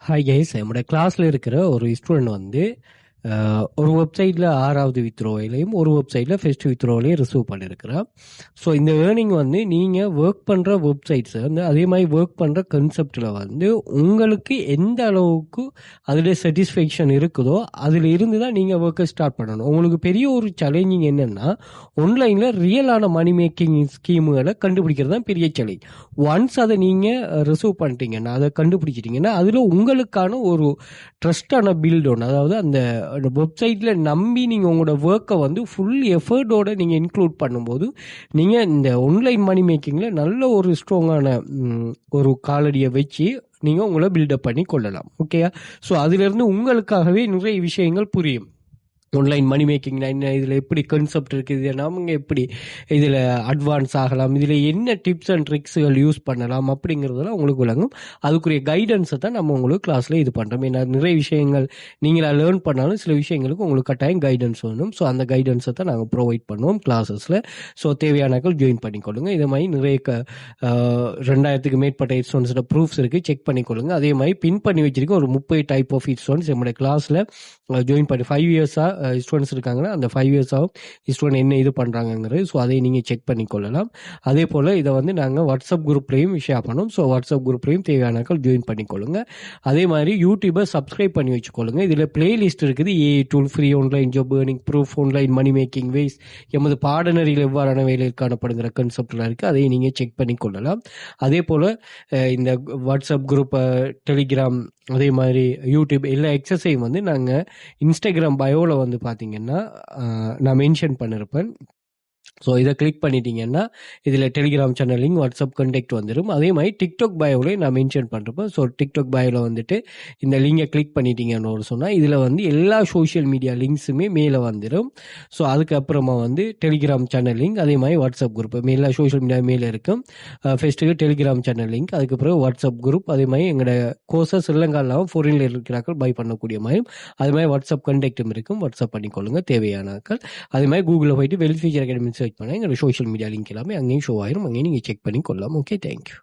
Hi guys, நம்முடைய கிளாஸ்ல இருக்கிற ஒரு ஸ்டூடெண்ட் வந்து ஒரு வெப்சைட்டில் 6வது வித்ரோவிலையும் ஒரு வெப்சைட்டில் ஃபெஸ்ட் வித்ரோவிலையும் ரிசீவ் பண்ணியிருக்கிறோம். ஸோ இந்த ஏர்னிங் வந்து நீங்கள் ஒர்க் பண்ணுற வெப்சைட்ஸை வந்து அதே மாதிரி ஒர்க் பண்ணுற கன்செப்டில் வந்து உங்களுக்கு எந்த அளவுக்கு அதில் சாட்டிஸ்ஃபேக்ஷன் இருக்குதோ அதில் இருந்து தான் நீங்கள் ஒர்க்கை ஸ்டார்ட் பண்ணணும். உங்களுக்கு பெரிய ஒரு சேலஞ்சிங் என்னென்னா ஆன்லைனில் ரியலான மணி மேக்கிங் ஸ்கீமுகளை கண்டுபிடிக்கிறது தான் பெரிய சேலஞ்ச். ஒன்ஸ் அதை நீங்கள் ரிசீவ் பண்ணிட்டீங்கன்னா, அதை கண்டுபிடிச்சிட்டிங்கன்னா, அதில் உங்களுக்கான ஒரு ட்ரஸ்டான பில்ட் ஒன்று, அதாவது அந்த வெப்சைட்டில் நம்பி நீங்கள் உங்களோட ஒர்க்கை வந்து ஃபுல் எஃபர்ட்டோடு நீங்கள் இன்க்ளூட் பண்ணும்போது நீங்கள் இந்த ஆன்லைன் மணி மேக்கிங்கில் நல்ல ஒரு ஸ்ட்ராங்கான ஒரு காலடியை வச்சு நீங்கள் உங்களை பில்டப் பண்ணி கொள்ளலாம். ஓகேயா? ஸோ அதிலிருந்து உங்களுக்காகவே நிறைய விஷயங்கள் புரியும். ஆன்லைன் மணி மேக்கிங்னா என்ன, இதில் எப்படி கன்செப்ட் இருக்குது, நம்ம எப்படி இதில் அட்வான்ஸ் ஆகலாம், இதில் என்ன டிப்ஸ் அண்ட் ட்ரிக்ஸுகள் யூஸ் பண்ணலாம் அப்படிங்கிறதெல்லாம் உங்களுக்கு விளங்கும். அதுக்குரிய கைடன்ஸை தான் நம்ம உங்களுக்கு கிளாஸில் இது பண்ணுறோம். ஏன்னா நிறைய விஷயங்கள் நீங்களாக லேர்ன் பண்ணாலும் சில விஷயங்களுக்கு உங்களுக்கு கட்டாயம் கைடன்ஸ் வேணும். ஸோ அந்த கைடன்ஸை தான் நாங்கள் ப்ரொவைட் பண்ணுவோம் கிளாஸஸில். ஸோ தேவையானாக்கள் ஜாயின் பண்ணிக்கொள்ளுங்க. இதே மாதிரி நிறைய 2000க்கு மேற்பட்ட ஹெட்ஸ்டோன்ஸோட ப்ரூஃப்ஸ் இருக்குது, செக் பண்ணிக்கொள்ளுங்க. அதே மாதிரி பின் பண்ணி வச்சிருக்க ஒரு 30 டைப் ஆஃப் ஹெட்ஸ்டோன்ஸ் நம்மளுடைய கிளாஸில் ஜாயின் பண்ணி 5 இயர்ஸாக ஸ்டூடெண்ட்ஸ் இருக்காங்கன்னா அந்த 5 இயர்ஸாகவும் ஸ்டூடெண்ட் என்ன இது பண்ணுறாங்கிறது. ஸோ அதை நீங்கள் செக் பண்ணிக்கொள்ளலாம். அதே போல் இதை வந்து நாங்கள் வாட்ஸ்அப் குரூப்லேயும் ஷேர் பண்ணோம். ஸோ வாட்ஸ்அப் குரூப்லேயும் தேவையானாக்கள் ஜாயின் பண்ணிக்கொள்ளுங்க. அதே மாதிரி யூடியூபை சப்ஸ்கிரைப் பண்ணி வச்சுக்கொள்ளுங்க. இதில் பிளேலிஸ்ட் இருக்குது. AI tool, free online job earning, proof, online money making ways, எமது பாடநெறியில் எவ்வாறான வேலையில் காணப்படுங்கிற கன்செப்ட்லாம் இருக்குது. அதையும் நீங்கள் செக் பண்ணிக்கொள்ளலாம். அதே போல் இந்த வாட்ஸ்அப் குரூப், டெலிகிராம், அதே மாதிரி யூடியூப் எல்லா எக்ஸசைஸையும் வந்து நாங்கள் இன்ஸ்டாகிராம் பயோவில் வந்து பார்த்தீங்கன்னா நான் மென்ஷன் பண்ணியிருப்பேன். ஸோ இதை கிளிக் பண்ணிட்டீங்கன்னா இதில் Telegram channel link, WhatsApp contact வந்துடும். அதே மாதிரி டிக்டாக் பயோவிலையும் நான் மென்ஷன் பண்ணுறப்பேன். ஸோ டிக்டாக் பயோவில் வந்துட்டு இந்த லிங்கை கிளிக் பண்ணிட்டீங்கன்னு சொன்னால் இதில் வந்து எல்லா சோஷியல் மீடியா லிங்க்ஸுமே மேலே வந்துடும். ஸோ அதுக்கப்புறமா வந்து டெலிகிராம் சேனல் லிங்க், அதே மாதிரி வாட்ஸ்அப் குரூப், எல்லா சோஷியல் மீடியா மேலே இருக்கும். ஃபஸ்ட்டுக்கு டெலிகிராம் சேனல் லிங்க், அதுக்கப்புறம் வாட்ஸ்அப் குரூப், அதே மாதிரி எங்களோட கோர்சஸ் இல்லங்காலாம் ஃபாரினில் இருக்கிறார்கள் பை பண்ணக்கூடிய மாதிரியும் அதே மாதிரி வாட்ஸ்அப் கான்டாக்டும் இருக்கும். வாட்ஸ்அப் பண்ணிக்கொள்ளுங்க தேவையானாக்கள். அதே மாதிரி கூகுளில் போயிட்டு வெல்ஃபியூச்சர் அகாடமி சர்ச் பண்ணால் எங்களோட சோஷியல் மீடியா லிங்க் எல்லாமே அங்கேயும் ஷோ ஆயிரும். அங்கேயும் நீங்கள் செக் பண்ணி கொள்ளலாம். Okay, thank you.